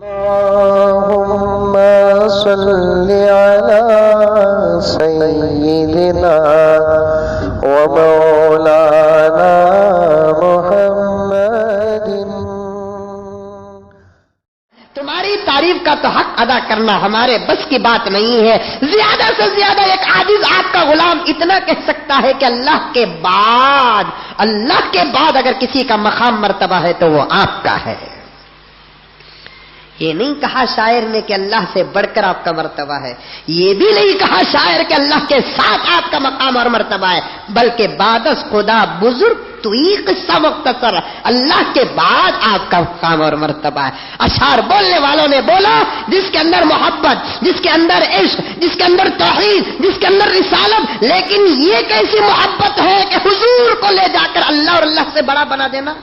اللهم صل على سيدنا ومولانا محمد. تمہاری تعریف کا تو حق ادا کرنا ہمارے بس کی بات نہیں ہے. زیادہ سے زیادہ ایک عاجز آپ کا غلام اتنا کہہ سکتا ہے کہ اللہ کے بعد اگر کسی کا مقام مرتبہ ہے تو وہ آپ کا ہے. یہ نہیں کہا شاعر نے کہ اللہ سے بڑھ کر آپ کا مرتبہ ہے. یہ بھی نہیں کہا شاعر کہ اللہ کے ساتھ آپ کا مقام اور مرتبہ ہے، بلکہ بعد از خدا بزرگ تو ہی قصہ مختصر، اللہ کے بعد آپ کا مقام اور مرتبہ ہے. اشعار بولنے والوں نے بولا جس کے اندر محبت، جس کے اندر عشق، جس کے اندر توحید، جس کے اندر رسالت، لیکن یہ کیسی محبت ہے کہ حضور کو لے جا کر اللہ اور اللہ سے بڑا بنا دینا.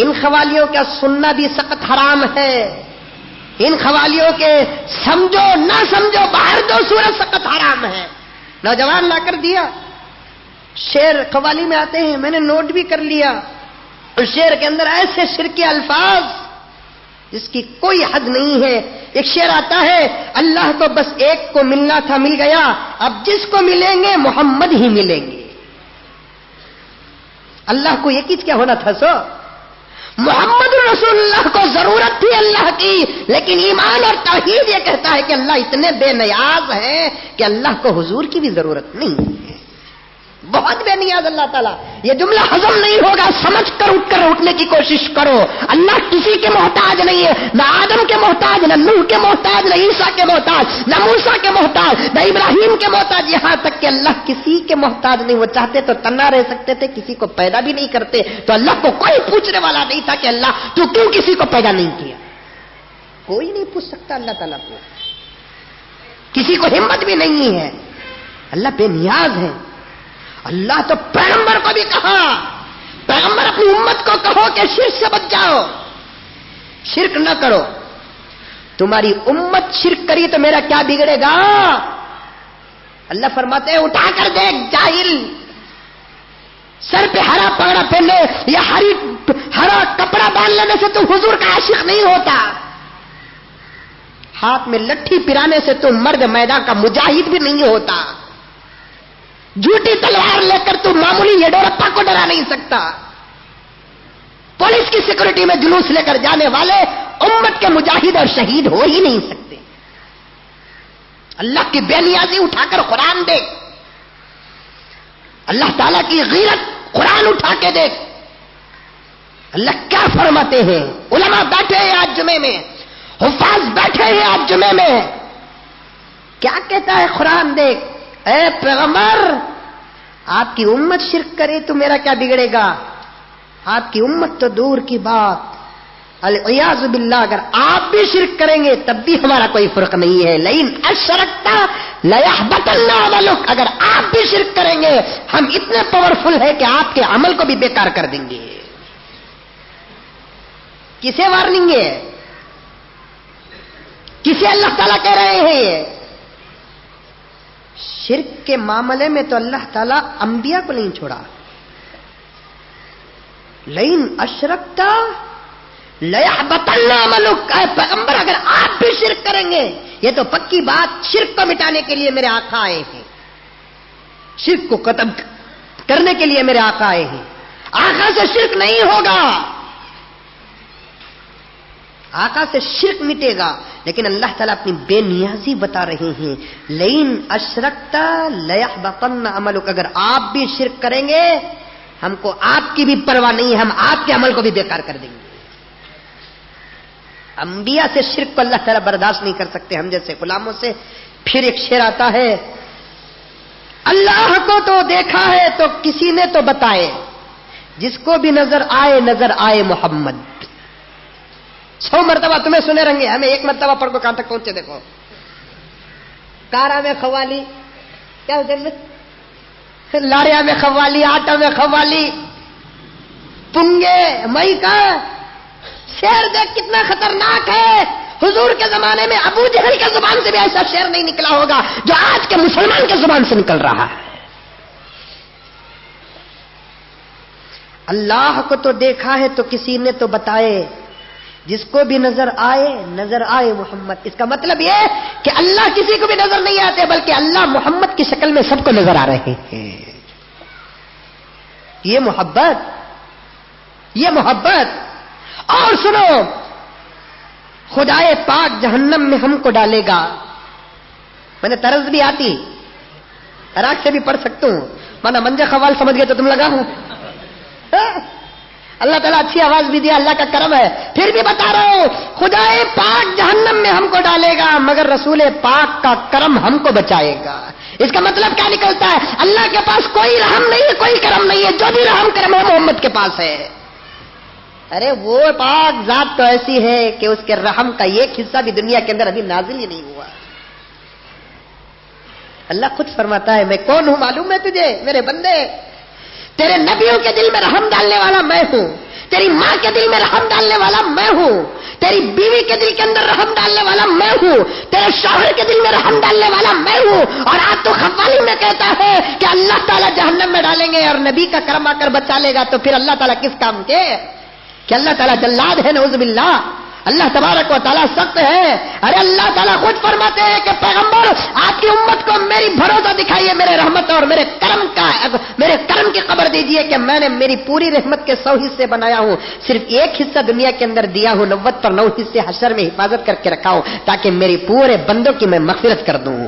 ان قوالیوں کا سننا بھی سخت حرام ہے. ان قوالیوں کے سمجھو نہ سمجھو باہر دو صورت سخت حرام ہے. نوجوان لا کر دیا شعر قوالی میں آتے ہیں، میں نے نوٹ بھی کر لیا. اور شعر کے اندر ایسے شرکی الفاظ جس کی کوئی حد نہیں ہے. ایک شعر آتا ہے اللہ کو بس ایک کو ملنا تھا مل گیا، اب جس کو ملیں گے محمد ہی ملیں گے. اللہ کو یہ چیز کیا ہونا تھا سو محمد رسول اللہ کو ضرورت تھی اللہ کی، لیکن ایمان اور توحید یہ کہتا ہے کہ اللہ اتنے بے نیاز ہیں کہ اللہ کو حضور کی بھی ضرورت نہیں ہے. بہت بے نیاز اللہ تعالیٰ. یہ جملہ ہضم نہیں ہوگا، سمجھ کر اٹھنے کی کوشش کرو. اللہ کسی کے محتاج نہیں ہے، نہ آدم کے محتاج، نہ نوح کے محتاج، نہ عیسیٰ کے محتاج، نہ موسیٰ کے محتاج، نہ ابراہیم کے محتاج. یہاں تک کہ اللہ کسی کے محتاج نہیں. وہ چاہتے تو تنہا رہ سکتے تھے، کسی کو پیدا بھی نہیں کرتے. تو اللہ کو کوئی پوچھنے والا نہیں تھا کہ اللہ تو کیوں کسی کو پیدا نہیں کیا. کوئی نہیں پوچھ سکتا اللہ تعالیٰ کو، کسی کو ہمت بھی نہیں ہے. اللہ بے نیاز ہے. اللہ تو پیغمبر کو بھی کہا، پیغمبر اپنی امت کو کہو کہ شرک سے بچ جاؤ، شرک نہ کرو. تمہاری امت شرک کری تو میرا کیا بگڑے گا؟ اللہ فرماتے ہیں اٹھا کر دیکھ جاہل، سر پہ ہرا پگڑا پہننے یا ہرا کپڑا باندھ لینے سے تم حضور کا عاشق نہیں ہوتا. ہاتھ میں لٹھی پرانے سے تم مرد میدان کا مجاہد بھی نہیں ہوتا. جھوٹی تلوار لے کر تو معمولی یڈورپا کو ڈرا نہیں سکتا. پولیس کی سیکورٹی میں جلوس لے کر جانے والے امت کے مجاہد اور شہید ہو ہی نہیں سکتے. اللہ کی بے نیازی اٹھا کر قرآن دیکھ، اللہ تعالیٰ کی غیرت قرآن اٹھا کے دیکھ. اللہ کیا فرماتے ہیں؟ علماء بیٹھے ہیں آج جمعے میں، حفاظ بیٹھے ہیں آج جمعے میں، کیا کہتا ہے قرآن دیکھ. اے پیغمبر آپ کی امت شرک کرے تو میرا کیا بگڑے گا؟ آپ کی امت تو دور کی بات، العیاذ باللہ اگر آپ بھی شرک کریں گے تب بھی ہمارا کوئی فرق نہیں ہے. لئن اشرکت لیحبطن عملک، اگر آپ بھی شرک کریں گے ہم اتنے پاورفل ہیں کہ آپ کے عمل کو بھی بیکار کر دیں گے. کسے وارننگ ہے؟ کسے اللہ تعالیٰ کہہ رہے ہیں؟ شرک کے معاملے میں تو اللہ تعالیٰ انبیاء کو نہیں چھوڑا. لئن اشرکت لیحبطن عملک، اے پیغمبر اگر آپ بھی شرک کریں گے، یہ تو پکی بات شرک کو مٹانے کے لیے میرے آقا آئے ہیں، شرک کو ختم کرنے کے لیے میرے آقا آئے ہیں. آقا سے شرک نہیں ہوگا، آقا سے شرک مٹے گا. لیکن اللہ تعالیٰ اپنی بے نیازی بتا رہے ہیں. لئن اشرکت لیحبطن عملک، اگر آپ بھی شرک کریں گے ہم کو آپ کی بھی پرواہ نہیں ہے، ہم آپ کے عمل کو بھی بیکار کر دیں گے. انبیاء سے شرک کو اللہ تعالیٰ برداشت نہیں کر سکتے ہم جیسے غلاموں سے. پھر ایک شعر آتا ہے اللہ کو تو دیکھا ہے تو کسی نے تو بتائے، جس کو بھی نظر آئے محمد. 100 مرتبہ تمہیں سنے رہیں گے، ہمیں ایک مرتبہ پڑھ کو کہاں تک پہنچے. دیکھو کارا میں خوالی، کیا لاریا میں خوالی، آٹا میں خوالی، پنگے مئی کا شعر دیکھ کتنا خطرناک ہے. حضور کے زمانے میں ابو جہل کے زبان سے بھی ایسا شعر نہیں نکلا ہوگا جو آج کے مسلمان کے زبان سے نکل رہا ہے. اللہ کو تو دیکھا ہے تو کسی نے تو بتائے، جس کو بھی نظر آئے محمد. اس کا مطلب یہ کہ اللہ کسی کو بھی نظر نہیں آتے بلکہ اللہ محمد کی شکل میں سب کو نظر آ رہے ہیں. یہ محبت. اور سنو، خدائے پاک جہنم میں ہم کو ڈالے گا. میں نے طرز بھی آتی، عراق سے بھی پڑھ سکتا ہوں، مانا منجا خوال سمجھ گئے تو تم لگا ہوں. اللہ تعالیٰ اچھی آواز بھی دیا، اللہ کا کرم ہے. پھر بھی بتا رہا ہوں، خدائے پاک جہنم میں ہم کو ڈالے گا مگر رسول پاک کا کرم ہم کو بچائے گا. اس کا مطلب کیا نکلتا ہے؟ اللہ کے پاس کوئی رحم نہیں ہے، کوئی کرم نہیں ہے، جو بھی رحم کرم ہے محمد کے پاس ہے. ارے وہ پاک ذات تو ایسی ہے کہ اس کے رحم کا ایک حصہ بھی دنیا کے اندر ابھی نازل ہی نہیں ہوا. اللہ خود فرماتا ہے میں کون ہوں معلوم ہے تجھے میرے بندے؟ تیرے نبیوں کے دل میں رحم ڈالنے والا میں ہوں، تیری ماں کے دل میں رحم ڈالنے والا میں ہوں، تیری بیوی کے دل کے اندر رحم ڈالنے والا میں ہوں، تیرے شوہر کے دل میں رحم ڈالنے والا میں ہوں. اور آج تو خوالی میں کہتا ہے کہ اللہ تعالیٰ جہنم میں ڈالیں گے اور نبی کا کرم آ کر بچا لے گا. تو پھر اللہ تعالیٰ کس کام کے؟ کہ اللہ تعالیٰ جلاد ہے نعوذ باللہ. اللہ تبارک و تعالیٰ سخت ہے. ارے اللہ تعالیٰ خود فرماتے ہیں کہ پیغمبر آپ کی امت کو میری بھروسہ دکھائیے میرے رحمت اور میرے کرم کی خبر دیجئے کہ میں نے میری پوری رحمت کے 100 حصے بنایا ہوں، صرف ایک حصہ دنیا کے اندر دیا ہوں، 90 پر 9 حصے حشر میں حفاظت کر کے رکھا ہوں تاکہ میری پورے بندوں کی میں مغفرت کر دوں.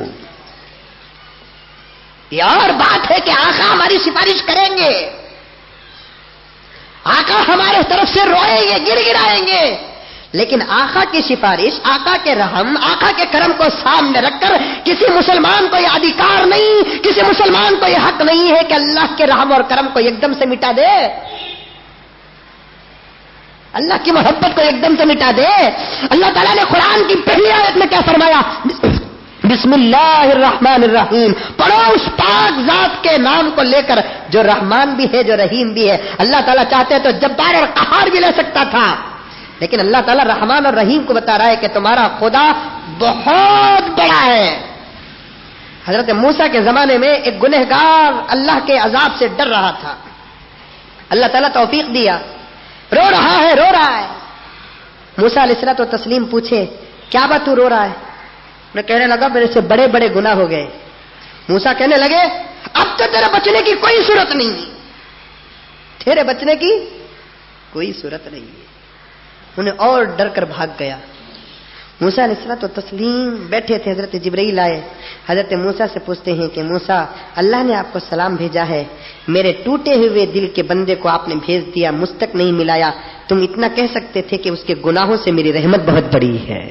یہ اور بات ہے کہ آقا ہماری سفارش کریں گے، آقا ہمارے طرف سے روئیں گے، گر گرائیں گے، لیکن آقا کی سفارش، آقا کے رحم، آقا کے کرم کو سامنے رکھ کر کسی مسلمان کو یہ ادھیکار نہیں، کسی مسلمان کو یہ حق نہیں ہے کہ اللہ کے رحم اور کرم کو ایک دم سے مٹا دے، اللہ کی محبت کو ایک دم سے مٹا دے. اللہ تعالیٰ نے قرآن کی پہلی آیت میں کیا فرمایا؟ بسم اللہ الرحمن الرحیم. پڑھو اس پاک ذات کے نام کو لے کر جو رحمان بھی ہے جو رحیم بھی ہے. اللہ تعالیٰ چاہتے تو جبار اور قہار بھی لے سکتا تھا، لیکن اللہ تعالیٰ رحمان اور رحیم کو بتا رہا ہے کہ تمہارا خدا بہت بڑا ہے. حضرت موسیٰ کے زمانے میں ایک گنہگار اللہ کے عذاب سے ڈر رہا تھا. اللہ تعالیٰ توفیق دیا، رو رہا ہے. موسیٰ علیہ الصلوۃ والتسلیم پوچھے کیا بات تو رو رہا ہے؟ میں کہنے لگا میرے سے بڑے بڑے گناہ ہو گئے. موسیٰ کہنے لگے اب تو تیرے بچنے کی کوئی صورت نہیں ہے، تیرے بچنے کی کوئی صورت نہیں ہے. انہیں اور ڈر کر بھاگ گیا. موسیٰ علیہ الصلوۃ والتسلیم بیٹھے تھے، حضرت جبرائیل آئے، حضرت موسیٰ سے پوچھتے ہیں کہ موسیٰ اللہ نے آپ کو سلام بھیجا ہے، میرے ٹوٹے ہوئے دل کے بندے کو آپ نے بھیج دیا، مجھ تک نہیں ملایا، تم اتنا کہہ سکتے تھے کہ اس کے گناہوں سے میری رحمت بہت بڑی ہے،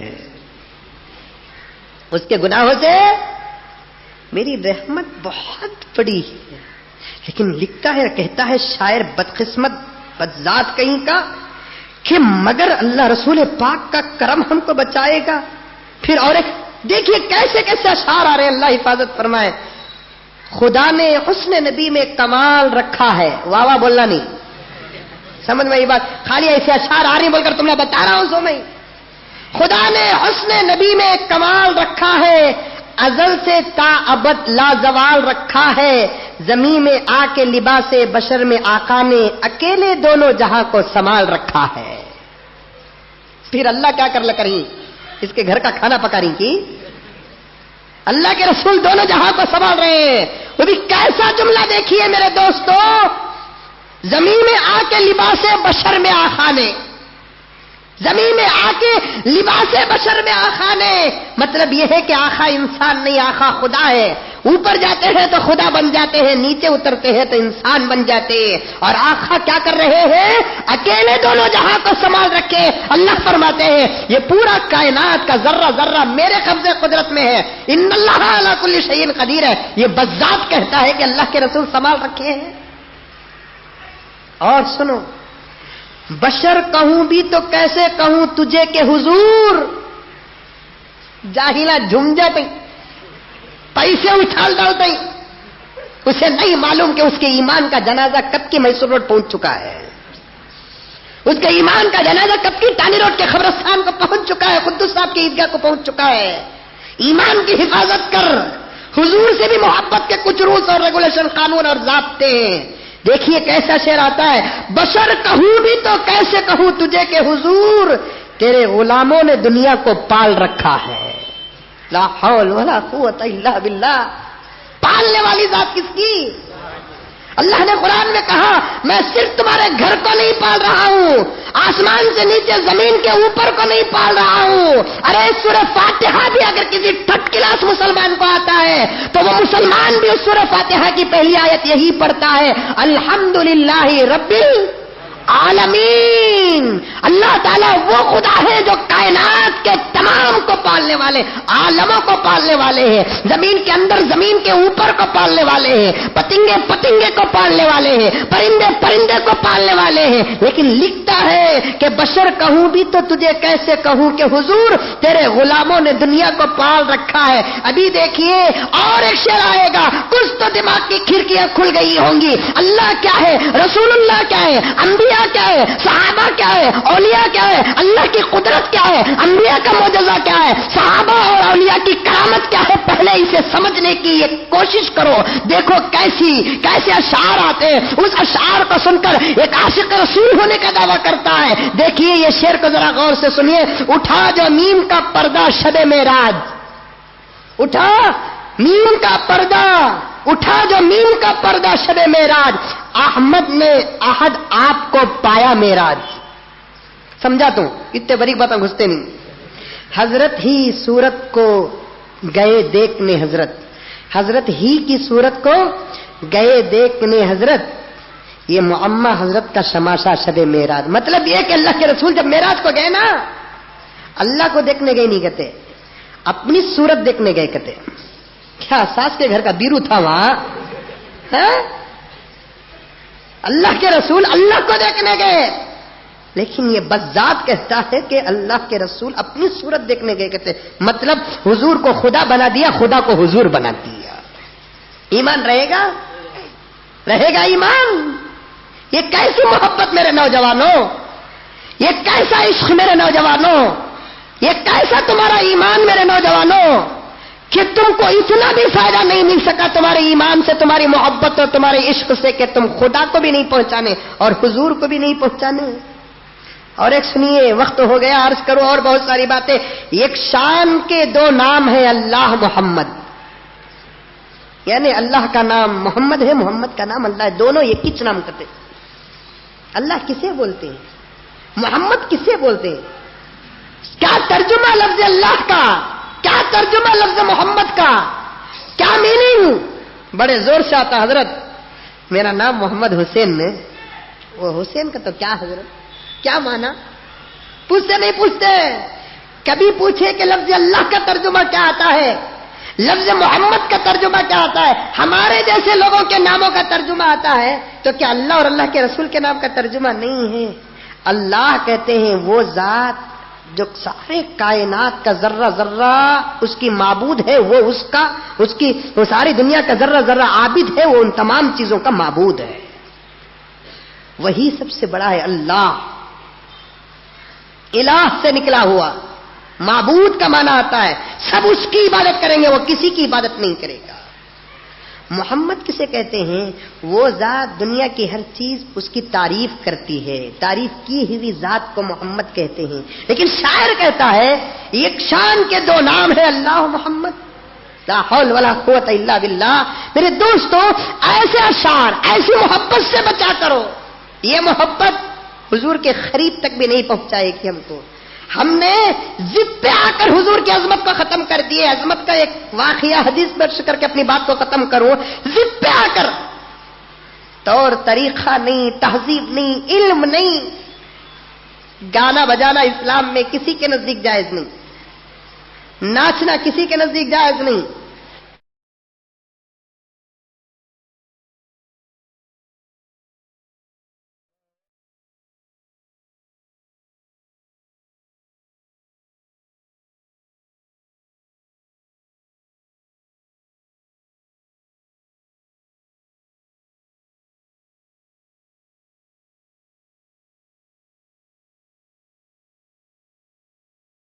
اس کے گناہوں سے میری رحمت بہت بڑی ہے. لیکن لکھتا ہے، کہتا ہے شاعر بدقسمت بدذات کہیں کا کہ مگر اللہ رسول پاک کا کرم ہم کو بچائے گا. پھر اور ایک دیکھیے کیسے کیسے اشعار آ رہے ہیں، اللہ حفاظت فرمائے. خدا نے حسن نبی میں کمال رکھا ہے، واہ واہ بولنا نہیں، سمجھ میں یہ بات، خالی ایسے اشعار آ رہی بول کر تم نے بتا رہا ہوں سو میں. خدا نے حسن نبی میں کمال رکھا ہے، ازل سے تا ابد لازوال رکھا ہے، زمین میں آ کے لباس بشر میں آقا نے اکیلے دونوں جہاں کو سنبھال رکھا ہے. پھر اللہ کیا کر کریں، اس کے گھر کا کھانا پکا رہی کی، اللہ کے رسول دونوں جہاں کو سنبھال رہے ہیں. وہ بھی کیسا جملہ دیکھیے میرے دوستو، زمین میں آ کے لباس بشر میں آقا نے، زمین میں آ کے لباس بشر میں آقا نے، مطلب یہ ہے کہ آقا انسان نہیں، آقا خدا ہے. اوپر جاتے ہیں تو خدا بن جاتے ہیں، نیچے اترتے ہیں تو انسان بن جاتے ہیں. اور آقا کیا کر رہے ہیں؟ اکیلے دونوں جہاں کو سنبھال رکھے. اللہ فرماتے ہیں یہ پورا کائنات کا ذرہ ذرہ میرے قبضے قدرت میں ہے. ان اللہ علی کل شیء قدیر ہے، یہ بذات کہتا ہے کہ اللہ کے رسول سنبھال رکھے ہیں. اور سنو، بشر کہوں بھی تو کیسے کہوں تجھے کہ حضور، جاہلا جھم جاتے، پیسے اچھال ڈالتے، اسے نہیں معلوم کہ اس کے ایمان کا جنازہ کب کی میسور روڈ پہنچ چکا ہے، اس کے ایمان کا جنازہ کب کی ٹانی روڈ کے قبرستان کو پہنچ چکا ہے، قدس صاحب کی عیدگاہ کو پہنچ چکا ہے. ایمان کی حفاظت کر، حضور سے بھی محبت کے کچھ رولز اور ریگولیشن، قانون اور ضابطے ہیں. دیکھیے کیسا شعر آتا ہے، بشر کہوں بھی تو کیسے کہوں تجھے کہ حضور، تیرے غلاموں نے دنیا کو پال رکھا ہے. لا حول ولا قوت الا باللہ. پالنے والی ذات کس کی؟ اللہ نے قرآن میں کہا میں صرف تمہارے گھر کو نہیں پال رہا ہوں، آسمان سے نیچے زمین کے اوپر کو نہیں پال رہا ہوں. ارے سورہ فاتحہ بھی اگر کسی تھرڈ کلاس مسلمان کو آتا ہے تو وہ مسلمان بھی اس سورہ فاتحہ کی پہلی آیت یہی پڑھتا ہے، الحمدللہ رب العالمین. اللہ تعالیٰ وہ خدا ہے جو کائنات کے تمام کو پالنے والے، عالموں کو پالنے والے ہیں، زمین کے اندر زمین کے اوپر کو پالنے والے ہیں، پتنگے پتنگے کو پالنے والے ہیں، پرندے پرندے کو پالنے والے ہیں. لیکن لکھتا ہے کہ بشر کہوں بھی تو تجھے کیسے کہوں کہ حضور تیرے غلاموں نے دنیا کو پال رکھا ہے. ابھی دیکھیے اور ایک شعر آئے گا، کچھ تو دماغ کی کھڑکیاں کھل گئی ہوں گی. اللہ کیا ہے، رسول اللہ کیا ہے، انبیاء کیا ہے، صحابہ کیا ہے، اولیاء کیا ہے، اللہ کی قدرت کیا ہے، انبیاء کا معجزہ کیا ہے، صحابہ اور اولیاء کی کرامت کیا ہے، پہلے اسے سمجھنے کی ایک کوشش کرو. دیکھو کیسے اشعار آتے ہیں. اس اشعار کو سن کر ایک عاشق رسول ہونے کا دعویٰ کرتا ہے. دیکھیے یہ شعر کو ذرا غور سے سنیے. اٹھا جو میم کا پردہ شب معراج، اٹھا میم کا پردہ، اٹھا جو میم کا پردہ شب معراج، احمد نے احد آپ کو پایا معراج. سمجھا تم؟ اتنے بریک باتیں گھستے نہیں. حضرت ہی صورت کو گئے دیکھنے، حضرت ہی کی صورت کو گئے دیکھنے حضرت. یہ معمہ حضرت کا شماشا شب معراج. مطلب یہ کہ اللہ کے رسول جب معراج کو گئے نا، اللہ کو دیکھنے گئے نہیں کہتے، اپنی صورت دیکھنے گئے کہتے. کیا ساس کے گھر کا بیرو تھا وہاں؟ اللہ کے رسول اللہ کو دیکھنے گئے. لیکن یہ بذات کہتا ہے کہ اللہ کے رسول اپنی صورت دیکھنے گئے کہتے. مطلب حضور کو خدا بنا دیا، خدا کو حضور بنا دیا. ایمان رہے گا؟ رہے گا ایمان؟ یہ کیسی محبت میرے نوجوانوں، یہ کیسا عشق میرے نوجوانوں، یہ کیسا تمہارا ایمان میرے نوجوانوں کہ تم کو اتنا بھی فائدہ نہیں مل سکا تمہارے ایمان سے، تمہاری محبت اور تمہارے عشق سے کہ تم خدا کو بھی نہیں پہنچانے اور حضور کو بھی نہیں پہنچانے. اور ایک سنیے، وقت ہو گیا، عرض کرو اور بہت ساری باتیں. ایک شان کے دو نام ہیں، اللہ محمد. یعنی اللہ کا نام محمد ہے، محمد کا نام اللہ ہے. دونوں ایک ہی نام کرتے. اللہ کسے بولتے ہیں؟ محمد کسے بولتے ہیں؟ کیا ترجمہ لفظ اللہ کا، کیا ترجمہ لفظ محمد کا، کیا میننگ؟ بڑے زور سے آتا حضرت میرا نام محمد حسین ہے. وہ حسین کا تو کیا حضرت، کیا مانا؟ پوچھتے نہیں پوچھتے. کبھی پوچھے کہ لفظ اللہ کا ترجمہ کیا آتا ہے، لفظ محمد کا ترجمہ کیا آتا ہے؟ ہمارے جیسے لوگوں کے ناموں کا ترجمہ آتا ہے تو کیا اللہ اور اللہ کے رسول کے نام کا ترجمہ نہیں ہے؟ اللہ کہتے ہیں وہ ذات جو سارے کائنات کا ذرہ ذرہ اس کی معبود ہے، وہ وہ ساری دنیا کا ذرہ ذرہ عابد ہے، وہ ان تمام چیزوں کا معبود ہے. وہی سب سے بڑا ہے. اللہ الہ سے نکلا ہوا، معبود کا معنی آتا ہے سب اس کی عبادت کریں گے، وہ کسی کی عبادت نہیں کرے گا. محمد کسے کہتے ہیں؟ وہ ذات دنیا کی ہر چیز اس کی تعریف کرتی ہے، تعریف کی ہوئی ذات کو محمد کہتے ہیں. لیکن شاعر کہتا ہے ایک شان کے دو نام ہے، اللہ و محمد. لا حول ولا قوت الا باللہ. میرے دوستو، ایسے اشعار، ایسی محبت سے بچا کرو. یہ محبت حضور کے قریب تک بھی نہیں پہنچائے گی ہم کو. ہم نے ضد پہ آ کر حضور کی عظمت کو ختم کر دیے. عظمت کا ایک واقعہ حدیث پیش کر کے اپنی بات کو ختم کروں. ضد پہ آ کر طور طریقہ نہیں، تہذیب نہیں، علم نہیں. گانا بجانا اسلام میں کسی کے نزدیک جائز نہیں، ناچنا کسی کے نزدیک جائز نہیں.